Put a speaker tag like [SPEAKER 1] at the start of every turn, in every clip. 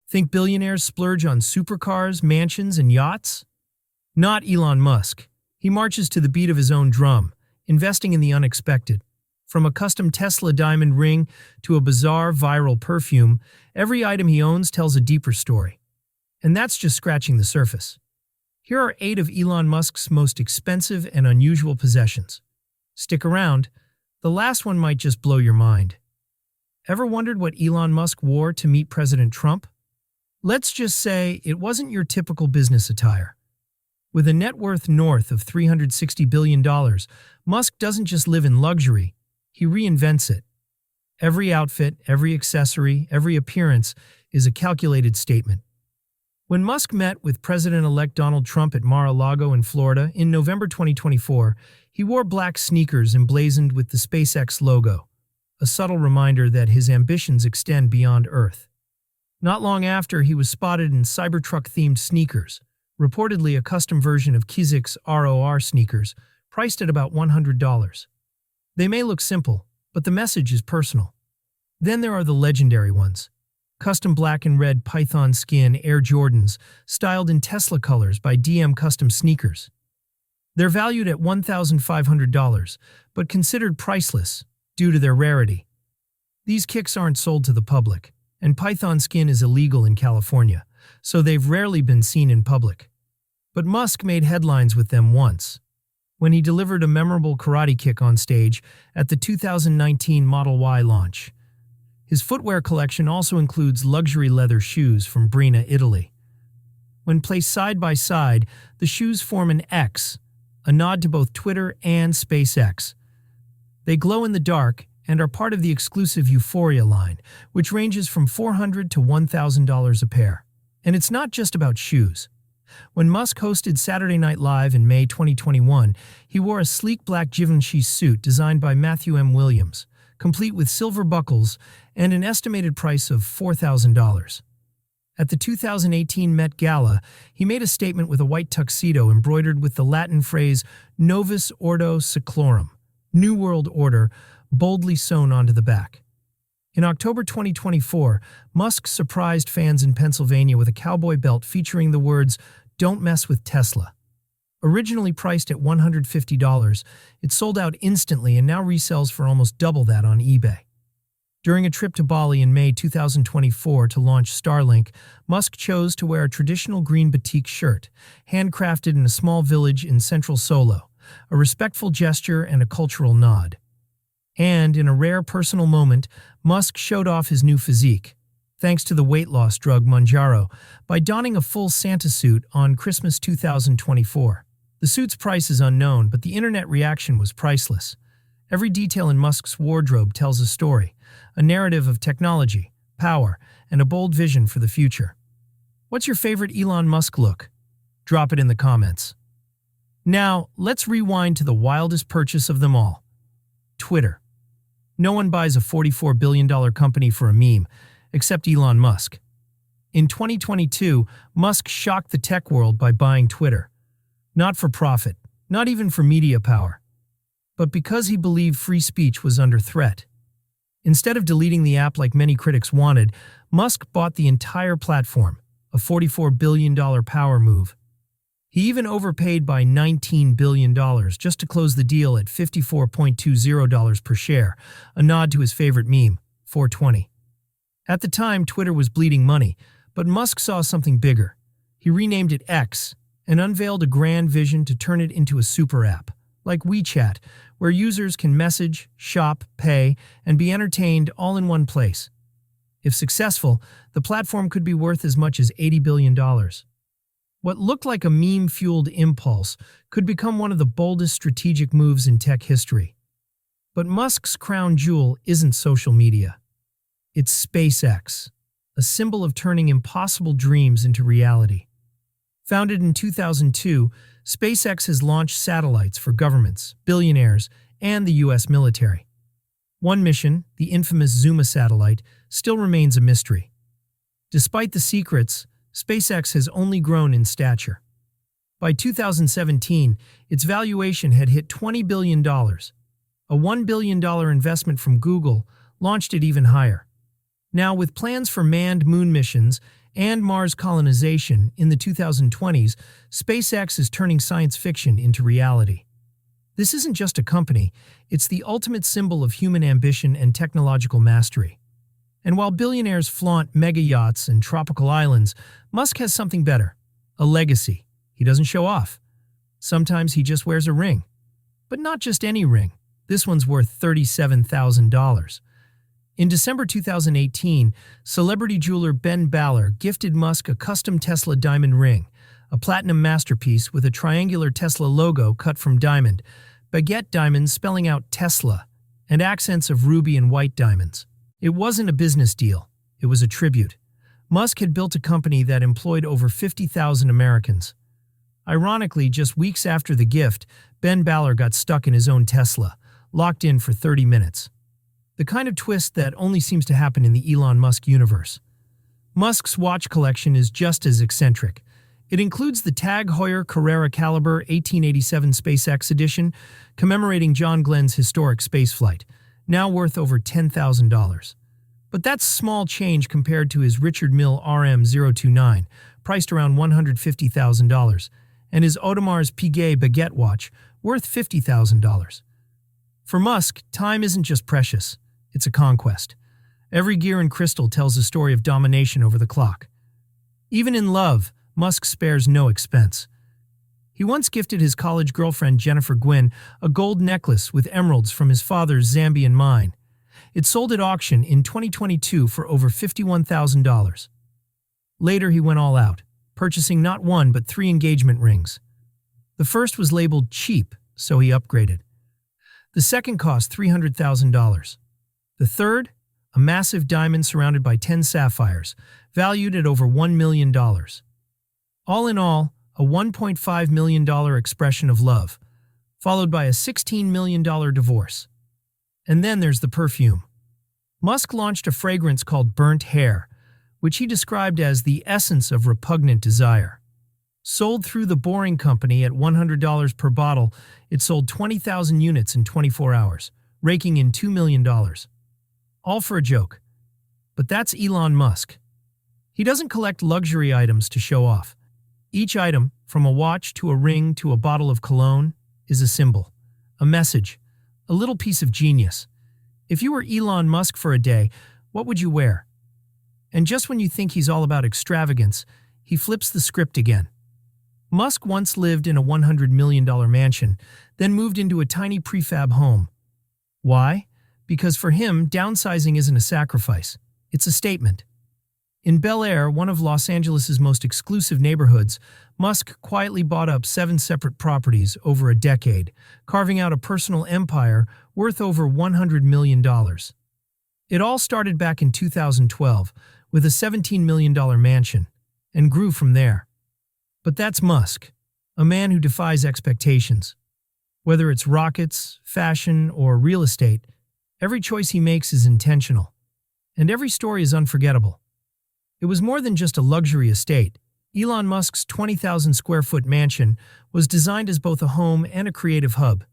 [SPEAKER 1] Think billionaires splurge on supercars, mansions, and yachts? Not Elon Musk. He marches to the beat of his own drum, investing in the unexpected. From a custom Tesla diamond ring to a bizarre viral perfume, every item he owns tells a deeper story. And that's just scratching the surface. Here are 8 of Elon Musk's most expensive and unusual possessions. Stick around. The last one might just blow your mind. Ever wondered what Elon Musk wore to meet President Trump? Let's just say it wasn't your typical business attire. With a net worth north of $360 billion, Musk doesn't just live in luxury, he reinvents it. Every outfit, every accessory, every appearance is a calculated statement. When Musk met with President-elect Donald Trump at Mar-a-Lago in Florida in November 2024, he wore black sneakers emblazoned with the SpaceX logo, a subtle reminder that his ambitions extend beyond Earth. Not long after, he was spotted in Cybertruck-themed sneakers, reportedly a custom version of Kizik's ROR sneakers, priced at about $100. They may look simple, but the message is personal. Then there are the legendary ones. Custom black and red python skin Air Jordans, styled in Tesla colors by DM Custom Sneakers. They're valued at $1,500, but considered priceless due to their rarity. These kicks aren't sold to the public, and python skin is illegal in California, so they've rarely been seen in public. But Musk made headlines with them once, when he delivered a memorable karate kick on stage at the 2019 Model Y launch. His footwear collection also includes luxury leather shoes from Brina, Italy. When placed side by side, the shoes form an X, a nod to both Twitter and SpaceX. They glow in the dark and are part of the exclusive Euphoria line, which ranges from $400 to $1,000 a pair. And it's not just about shoes. When Musk hosted Saturday Night Live in May 2021, he wore a sleek black Givenchy suit designed by Matthew M. Williams, complete with silver buckles and an estimated price of $4,000. At the 2018 Met Gala, he made a statement with a white tuxedo embroidered with the Latin phrase Novus Ordo Seclorum, New World Order, boldly sewn onto the back. In October 2024, Musk surprised fans in Pennsylvania with a cowboy belt featuring the words, "Don't mess with Tesla." Originally priced at $150, it sold out instantly and now resells for almost double that on eBay. During a trip to Bali in May 2024 to launch Starlink, Musk chose to wear a traditional green batik shirt, handcrafted in a small village in central Solo, a respectful gesture and a cultural nod. And, in a rare personal moment, Musk showed off his new physique, thanks to the weight loss drug Mounjaro, by donning a full Santa suit on Christmas 2024. The suit's price is unknown, but the internet reaction was priceless. Every detail in Musk's wardrobe tells a story, a narrative of technology, power, and a bold vision for the future. What's your favorite Elon Musk look? Drop it in the comments. Now, let's rewind to the wildest purchase of them all. Twitter. No one buys a $44 billion company for a meme, except Elon Musk. In 2022, Musk shocked the tech world by buying Twitter. Not for profit, not even for media power, but because he believed free speech was under threat. Instead of deleting the app like many critics wanted, Musk bought the entire platform, a $44 billion power move. He even overpaid by $19 billion just to close the deal at $54.20 per share, a nod to his favorite meme, 420. At the time, Twitter was bleeding money, but Musk saw something bigger. He renamed it X and unveiled a grand vision to turn it into a super app, like WeChat, where users can message, shop, pay, and be entertained all in one place. If successful, the platform could be worth as much as $80 billion. What looked like a meme-fueled impulse could become one of the boldest strategic moves in tech history. But Musk's crown jewel isn't social media. It's SpaceX, a symbol of turning impossible dreams into reality. Founded in 2002, SpaceX has launched satellites for governments, billionaires, and the U.S. military. One mission, the infamous Zuma satellite, still remains a mystery. Despite the secrets, SpaceX has only grown in stature. By 2017, its valuation had hit $20 billion. A $1 billion investment from Google launched it even higher. Now, with plans for manned moon missions and Mars colonization in the 2020s, SpaceX is turning science fiction into reality. This isn't just a company, it's the ultimate symbol of human ambition and technological mastery. And while billionaires flaunt mega yachts and tropical islands, Musk has something better: a legacy. He doesn't show off. Sometimes he just wears a ring. But not just any ring. This one's worth $37,000. In December 2018, celebrity jeweler Ben Baller gifted Musk a custom Tesla diamond ring, a platinum masterpiece with a triangular Tesla logo cut from diamond, baguette diamonds spelling out Tesla, and accents of ruby and white diamonds. It wasn't a business deal. It was a tribute. Musk had built a company that employed over 50,000 Americans. Ironically, just weeks after the gift, Ben Baller got stuck in his own Tesla, locked in for 30 minutes. The kind of twist that only seems to happen in the Elon Musk universe. Musk's watch collection is just as eccentric. It includes the Tag Heuer Carrera Caliber 1887 SpaceX edition, commemorating John Glenn's historic spaceflight, now worth over $10,000. But that's small change compared to his Richard Mille RM029, priced around $150,000, and his Audemars Piguet Baguette watch, worth $50,000. For Musk, time isn't just precious. It's a conquest. Every gear and crystal tells a story of domination over the clock. Even in love, Musk spares no expense. He once gifted his college girlfriend Jennifer Gwynn a gold necklace with emeralds from his father's Zambian mine. It sold at auction in 2022 for over $51,000. Later, he went all out, purchasing not one but 3 engagement rings. The first was labeled cheap, so he upgraded. The second cost $300,000. The third, a massive diamond surrounded by 10 sapphires, valued at over $1 million. All in all, a $1.5 million expression of love, followed by a $16 million divorce. And then there's the perfume. Musk launched a fragrance called Burnt Hair, which he described as the essence of repugnant desire. Sold through the Boring Company at $100 per bottle, it sold 20,000 units in 24 hours, raking in $2 million. All for a joke. But that's Elon Musk. He doesn't collect luxury items to show off. Each item, from a watch to a ring to a bottle of cologne, is a symbol, a message, a little piece of genius. If you were Elon Musk for a day, what would you wear? And just when you think he's all about extravagance, he flips the script again. Musk once lived in a $100 million mansion, then moved into a tiny prefab home. Why? Because for him, downsizing isn't a sacrifice. It's a statement. In Bel Air, one of Los Angeles' most exclusive neighborhoods, Musk quietly bought up 7 separate properties over a decade, carving out a personal empire worth over $100 million. It all started back in 2012 with a $17 million mansion, and grew from there. But that's Musk, a man who defies expectations. Whether it's rockets, fashion, or real estate, every choice he makes is intentional, and every story is unforgettable. It was more than just a luxury estate. Elon Musk's 20,000-square-foot mansion was designed as both a home and a creative hub.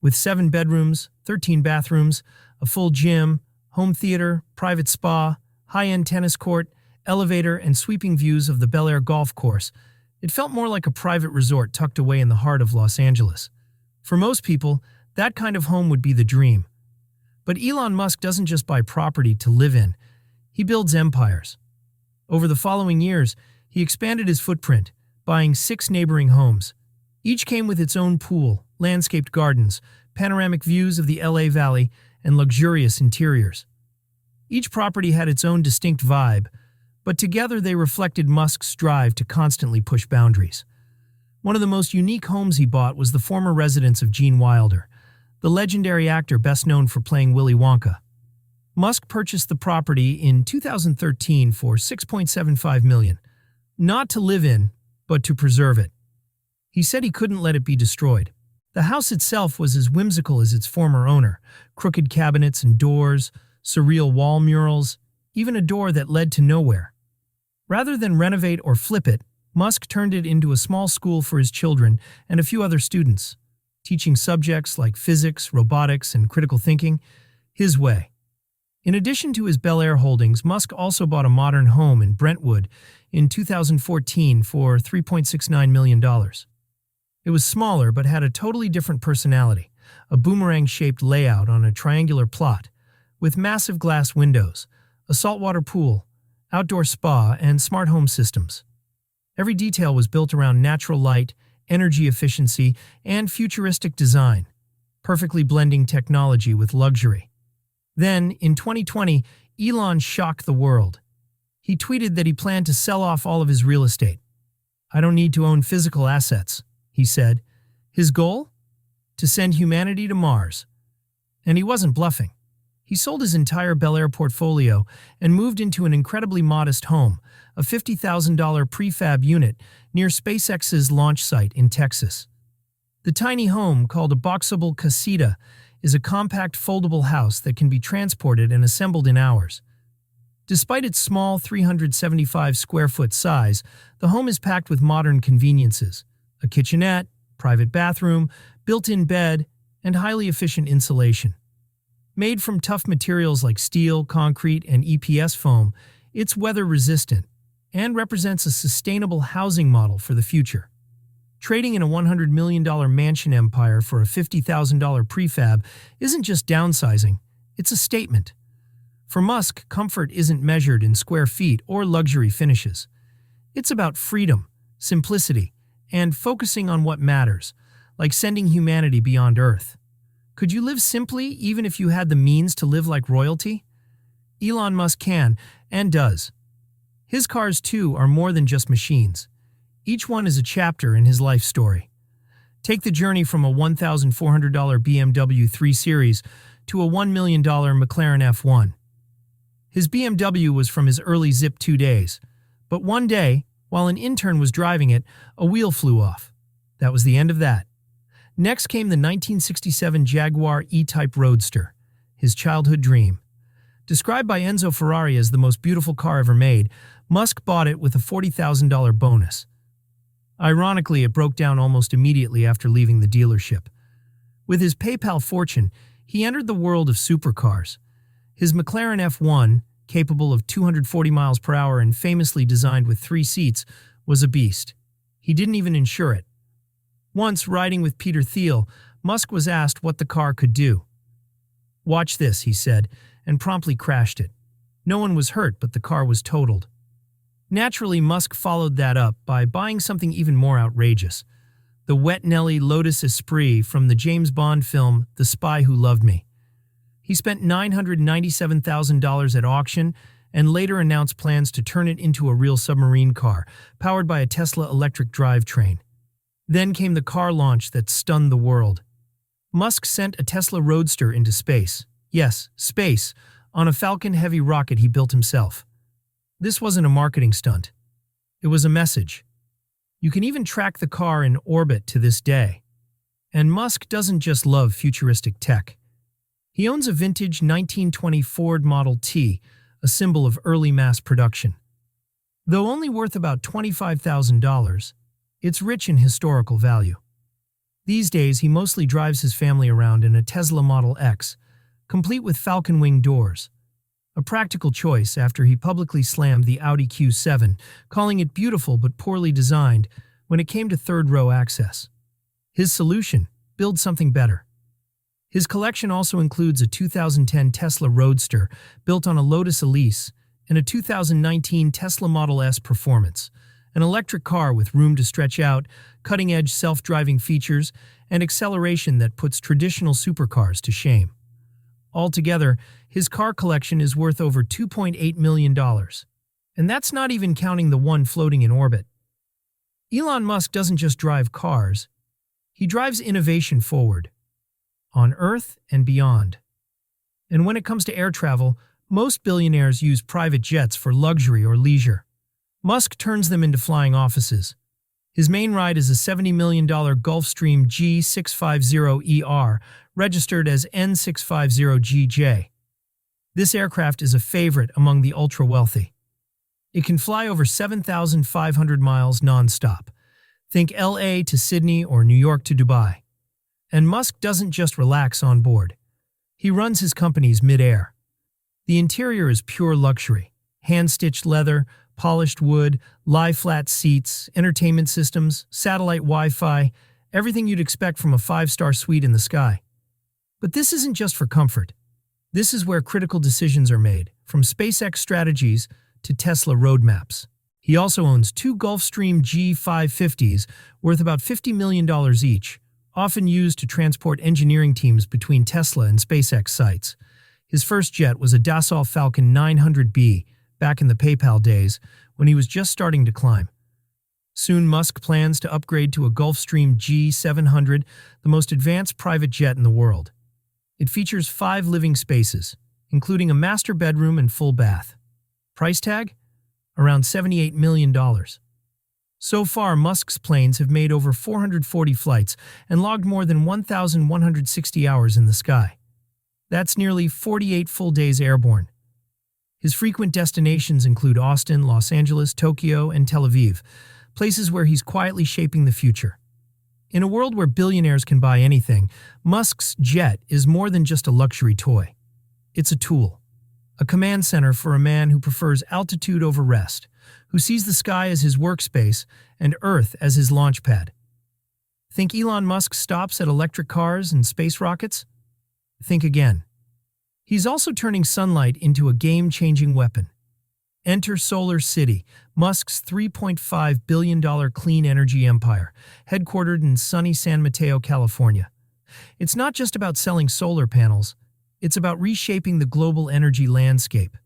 [SPEAKER 1] With 7 bedrooms, 13 bathrooms, a full gym, home theater, private spa, high-end tennis court, elevator, and sweeping views of the Bel Air golf course, it felt more like a private resort tucked away in the heart of Los Angeles. For most people, that kind of home would be the dream. But Elon Musk doesn't just buy property to live in. He builds empires. Over the following years, he expanded his footprint, buying 6 neighboring homes. Each came with its own pool, landscaped gardens, panoramic views of the LA Valley, and luxurious interiors. Each property had its own distinct vibe, but together they reflected Musk's drive to constantly push boundaries. One of the most unique homes he bought was the former residence of Gene Wilder, the legendary actor best known for playing Willy Wonka. Musk purchased the property in 2013 for $6.75 million, not to live in, but to preserve it. He said he couldn't let it be destroyed. The house itself was as whimsical as its former owner: crooked cabinets and doors, surreal wall murals, even a door that led to nowhere. Rather than renovate or flip it, Musk turned it into a small school for his children and a few other students, teaching subjects like physics, robotics, and critical thinking his way. In addition to his Bel Air holdings, Musk also bought a modern home in Brentwood in 2014 for $3.69 million. It was smaller but had a totally different personality, a boomerang-shaped layout on a triangular plot, with massive glass windows, a saltwater pool, outdoor spa, and smart home systems. Every detail was built around natural light, energy efficiency, and futuristic design, perfectly blending technology with luxury. Then, in 2020, Elon shocked the world. He tweeted that he planned to sell off all of his real estate. "I don't need to own physical assets," he said. His goal? To send humanity to Mars. And he wasn't bluffing. He sold his entire Bel Air portfolio and moved into an incredibly modest home, a $50,000 prefab unit near SpaceX's launch site in Texas. The tiny home, called a boxable casita, is a compact foldable house that can be transported and assembled in hours. Despite its small 375-square-foot size, the home is packed with modern conveniences: a kitchenette, private bathroom, built-in bed, and highly efficient insulation. Made from tough materials like steel, concrete, and EPS foam, it's weather-resistant and represents a sustainable housing model for the future. Trading in a $100 million mansion empire for a $50,000 prefab isn't just downsizing, it's a statement. For Musk, comfort isn't measured in square feet or luxury finishes. It's about freedom, simplicity, and focusing on what matters, like sending humanity beyond Earth. Could you live simply even if you had the means to live like royalty? Elon Musk can, and does. His cars, too, are more than just machines. Each one is a chapter in his life story. Take the journey from a $1,400 BMW 3 Series to a $1 million McLaren F1. His BMW was from his early Zip 2 days, but one day, while an intern was driving it, a wheel flew off. That was the end of that. Next came the 1967 Jaguar E-Type Roadster, his childhood dream. Described by Enzo Ferrari as the most beautiful car ever made, Musk bought it with a $40,000 bonus. Ironically, it broke down almost immediately after leaving the dealership. With his PayPal fortune, he entered the world of supercars. His McLaren F1, capable of 240 miles per hour and famously designed with 3 seats, was a beast. He didn't even insure it. Once, riding with Peter Thiel, Musk was asked what the car could do. "Watch this," he said, and promptly crashed it. No one was hurt, but the car was totaled. Naturally, Musk followed that up by buying something even more outrageous: the Wet Nelly Lotus Esprit from the James Bond film The Spy Who Loved Me. He spent $997,000 at auction and later announced plans to turn it into a real submarine car, powered by a Tesla electric drivetrain. Then came the car launch that stunned the world. Musk sent a Tesla Roadster into space. Yes, space, on a Falcon Heavy rocket he built himself. This wasn't a marketing stunt. It was a message. You can even track the car in orbit to this day. And Musk doesn't just love futuristic tech. He owns a vintage 1920 Ford Model T, a symbol of early mass production. Though only worth about $25,000, it's rich in historical value. These days, he mostly drives his family around in a Tesla Model X, complete with falcon wing doors. A practical choice after he publicly slammed the Audi Q7, calling it beautiful but poorly designed when it came to third-row access. His solution: build something better. His collection also includes a 2010 Tesla Roadster built on a Lotus Elise and a 2019 Tesla Model S Performance, an electric car with room to stretch out, cutting-edge self-driving features, and acceleration that puts traditional supercars to shame. Altogether, his car collection is worth over $2.8 million. And that's not even counting the one floating in orbit. Elon Musk doesn't just drive cars. He drives innovation forward, on Earth and beyond. And when it comes to air travel, most billionaires use private jets for luxury or leisure. Musk turns them into flying offices. His main ride is a $70 million Gulfstream G650ER, registered as N650GJ. This aircraft is a favorite among the ultra-wealthy. It can fly over 7,500 miles non-stop. Think LA to Sydney or New York to Dubai. And Musk doesn't just relax on board. He runs his companies mid-air. The interior is pure luxury. Hand-stitched leather, polished wood, lie-flat seats, entertainment systems, satellite Wi-Fi, everything you'd expect from a five-star suite in the sky. But this isn't just for comfort. This is where critical decisions are made, from SpaceX strategies to Tesla roadmaps. He also owns two Gulfstream G550s worth about $50 million each, often used to transport engineering teams between Tesla and SpaceX sites. His first jet was a Dassault Falcon 900B back in the PayPal days when he was just starting to climb. Soon Musk plans to upgrade to a Gulfstream G700, the most advanced private jet in the world. It features 5 living spaces, including a master bedroom and full bath. Price tag? Around $78 million. So far, Musk's planes have made over 440 flights and logged more than 1,160 hours in the sky. That's nearly 48 full days airborne. His frequent destinations include Austin, Los Angeles, Tokyo, and Tel Aviv, places where he's quietly shaping the future. In a world where billionaires can buy anything, Musk's jet is more than just a luxury toy. It's a tool, a command center for a man who prefers altitude over rest, who sees the sky as his workspace and Earth as his launch pad. Think Elon Musk stops at electric cars and space rockets? Think again. He's also turning sunlight into a game-changing weapon. Enter Solar City, Musk's $3.5 billion clean energy empire, headquartered in sunny San Mateo, California. It's not just about selling solar panels, it's about reshaping the global energy landscape.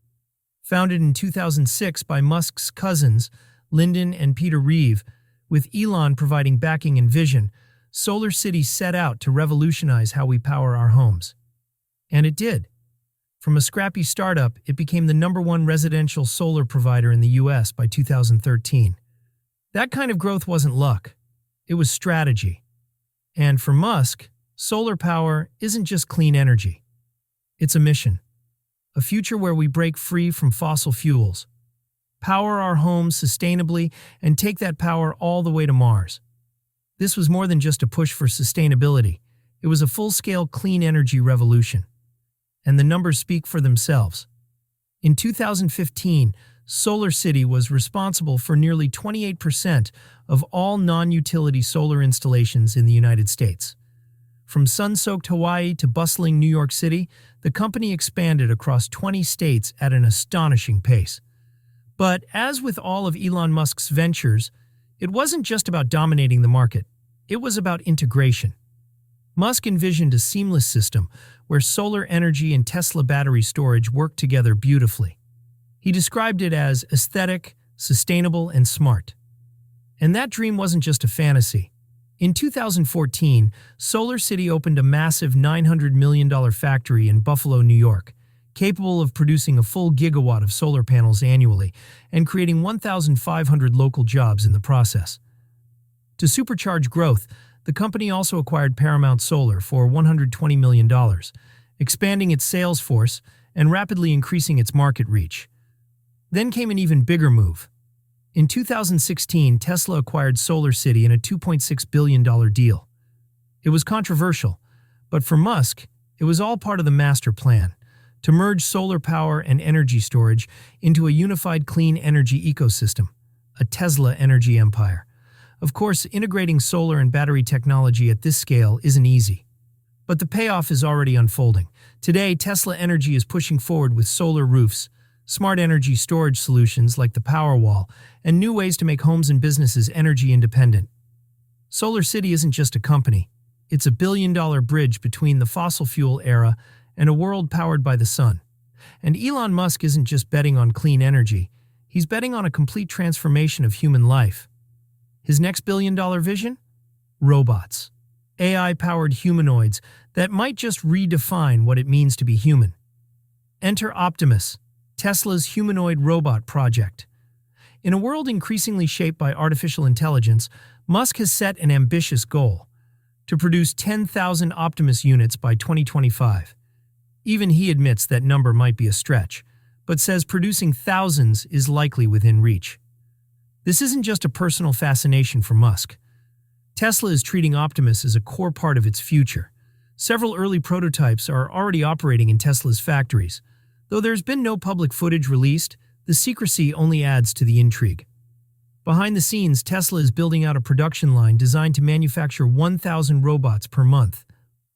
[SPEAKER 1] Founded in 2006 by Musk's cousins, Lyndon and Peter Reeve, with Elon providing backing and vision, Solar City set out to revolutionize how we power our homes. And it did. From a scrappy startup, it became the #1 residential solar provider in the US by 2013. That kind of growth wasn't luck. It was strategy. And for Musk, solar power isn't just clean energy. It's a mission. A future where we break free from fossil fuels, power our homes sustainably, and take that power all the way to Mars. This was more than just a push for sustainability. It was a full-scale clean energy revolution. And the numbers speak for themselves. In 2015, Solar City was responsible for nearly 28% of all non-utility solar installations in the United States. From sun-soaked Hawaii to bustling New York City, the company expanded across 20 states at an astonishing pace. But as with all of Elon Musk's ventures, it wasn't just about dominating the market. It was about integration. Musk envisioned a seamless system where solar energy and Tesla battery storage worked together beautifully. He described it as aesthetic, sustainable, and smart. And that dream wasn't just a fantasy. In 2014, Solar City opened a massive $900 million factory in Buffalo, New York, capable of producing a full gigawatt of solar panels annually and creating 1,500 local jobs in the process. To supercharge growth, the company also acquired Paramount Solar for $120 million, expanding its sales force and rapidly increasing its market reach. Then came an even bigger move. In 2016, Tesla acquired Solar City in a $2.6 billion deal. It was controversial, but for Musk, it was all part of the master plan to merge solar power and energy storage into a unified clean energy ecosystem, a Tesla energy empire. Of course, integrating solar and battery technology at this scale isn't easy. But the payoff is already unfolding. Today, Tesla Energy is pushing forward with solar roofs, smart energy storage solutions like the Powerwall, and new ways to make homes and businesses energy independent. Solar City isn't just a company. It's a billion-dollar bridge between the fossil fuel era and a world powered by the sun. And Elon Musk isn't just betting on clean energy. He's betting on a complete transformation of human life. His next billion-dollar vision? Robots. AI-powered humanoids that might just redefine what it means to be human. Enter Optimus, Tesla's humanoid robot project. In a world increasingly shaped by artificial intelligence, Musk has set an ambitious goal: to produce 10,000 Optimus units by 2025. Even he admits that number might be a stretch, but says producing thousands is likely within reach. This isn't just a personal fascination for Musk. Tesla is treating Optimus as a core part of its future. Several early prototypes are already operating in Tesla's factories, Though there's been no public footage released, the secrecy only adds to the intrigue. Behind the scenes, Tesla is building out a production line designed to manufacture 1,000 robots per month,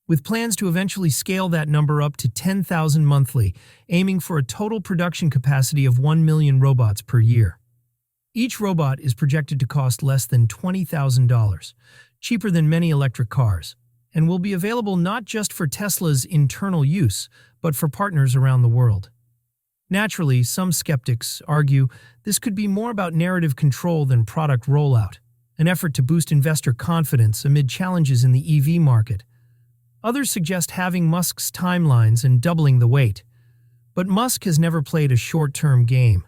[SPEAKER 1] with plans to eventually scale that number up to 10,000 monthly, aiming for a total production capacity of 1 million robots per year. Each robot is projected to cost less than $20,000, cheaper than many electric cars, and will be available not just for Tesla's internal use, but for partners around the world. Naturally, some skeptics argue this could be more about narrative control than product rollout, an effort to boost investor confidence amid challenges in the EV market. Others suggest halving Musk's timelines and doubling the weight. But Musk has never played a short-term game.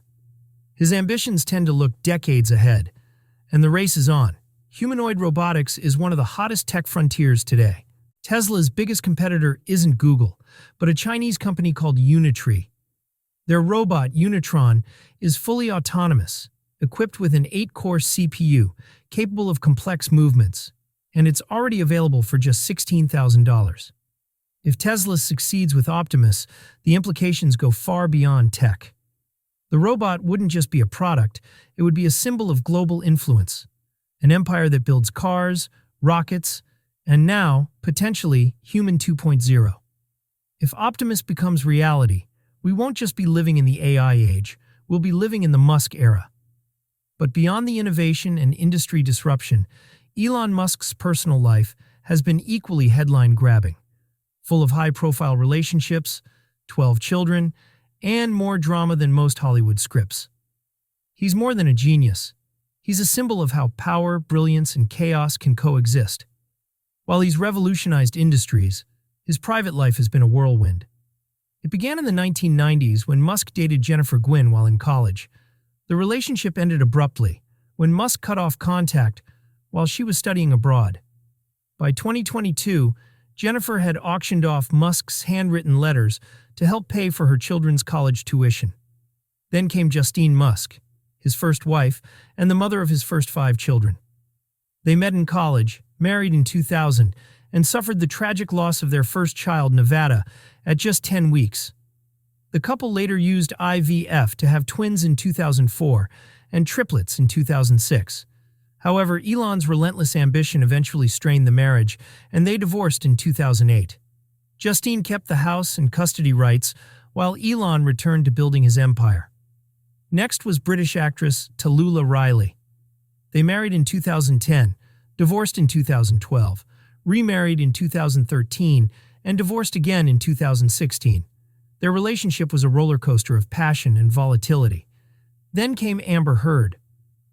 [SPEAKER 1] His ambitions tend to look decades ahead, and the race is on. Humanoid robotics is one of the hottest tech frontiers today. Tesla's biggest competitor isn't Google, but a Chinese company called Unitree. Their robot, Unitron, is fully autonomous, equipped with an 8-core CPU, capable of complex movements, and it's already available for just $16,000. If Tesla succeeds with Optimus, the implications go far beyond tech. The robot wouldn't just be a product, it would be a symbol of global influence, an empire that builds cars, rockets, and now, potentially, Human 2.0. If Optimus becomes reality, we won't just be living in the AI age, we'll be living in the Musk era. But beyond the innovation and industry disruption, Elon Musk's personal life has been equally headline-grabbing, full of high-profile relationships, 12 children, and more drama than most Hollywood scripts. He's more than a genius. He's a symbol of how power, brilliance, and chaos can coexist. While he's revolutionized industries, his private life has been a whirlwind. It began in the 1990s when Musk dated Jennifer Gwynn while in college. The relationship ended abruptly when Musk cut off contact while she was studying abroad. By 2022, Jennifer had auctioned off Musk's handwritten letters to help pay for her children's college tuition. Then came Justine Musk, his first wife, and the mother of his first 5 children. They met in college, married in 2000, and suffered the tragic loss of their first child, Nevada, at just 10 weeks. The couple later used IVF to have twins in 2004 and triplets in 2006. However, Elon's relentless ambition eventually strained the marriage, and they divorced in 2008. Justine kept the house and custody rights, while Elon returned to building his empire. Next was British actress Tallulah Riley. They married in 2010, divorced in 2012, remarried in 2013, and divorced again in 2016. Their relationship was a roller coaster of passion and volatility. Then came Amber Heard.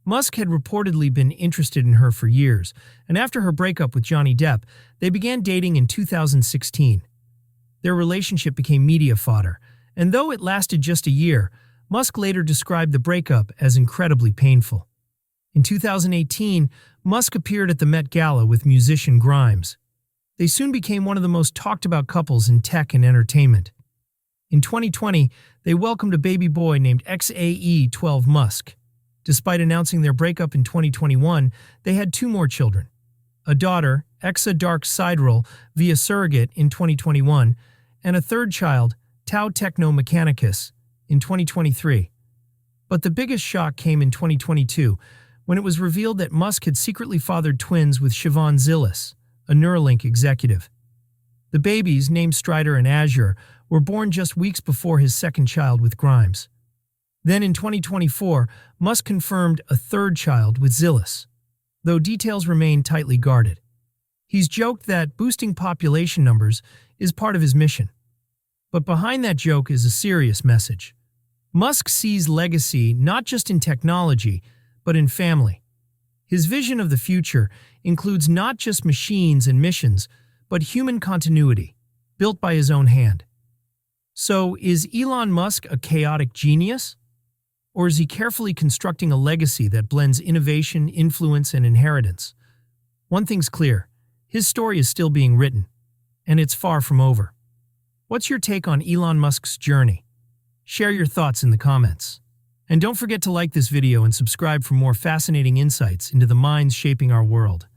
[SPEAKER 1] Musk had reportedly been interested in her for years, and after her breakup with Johnny Depp, they began dating in 2016. Their relationship became media fodder, and though it lasted just a year, Musk later described the breakup as incredibly painful. In 2018, Musk appeared at the Met Gala with musician Grimes. They soon became one of the most talked-about couples in tech and entertainment. In 2020, they welcomed a baby boy named XAE-12 Musk. Despite announcing their breakup in 2021, they had 2 more children. A daughter, Exa Dark Sideroll, via surrogate in 2021, and a third child, Tau Techno Mechanicus, in 2023. But the biggest shock came in 2022, when it was revealed that Musk had secretly fathered twins with Siobhan Zillis, a Neuralink executive. The babies, named Strider and Azure, were born just weeks before his second child with Grimes. Then in 2024, Musk confirmed a third child with Zillis, though details remain tightly guarded. He's joked that boosting population numbers is part of his mission. But behind that joke is a serious message. Musk sees legacy not just in technology, but in family. His vision of the future includes not just machines and missions, but human continuity, built by his own hand. So, is Elon Musk a chaotic genius? Or is he carefully constructing a legacy that blends innovation, influence, and inheritance? One thing's clear, his story is still being written, and it's far from over. What's your take on Elon Musk's journey? Share your thoughts in the comments. And don't forget to like this video and subscribe for more fascinating insights into the minds shaping our world.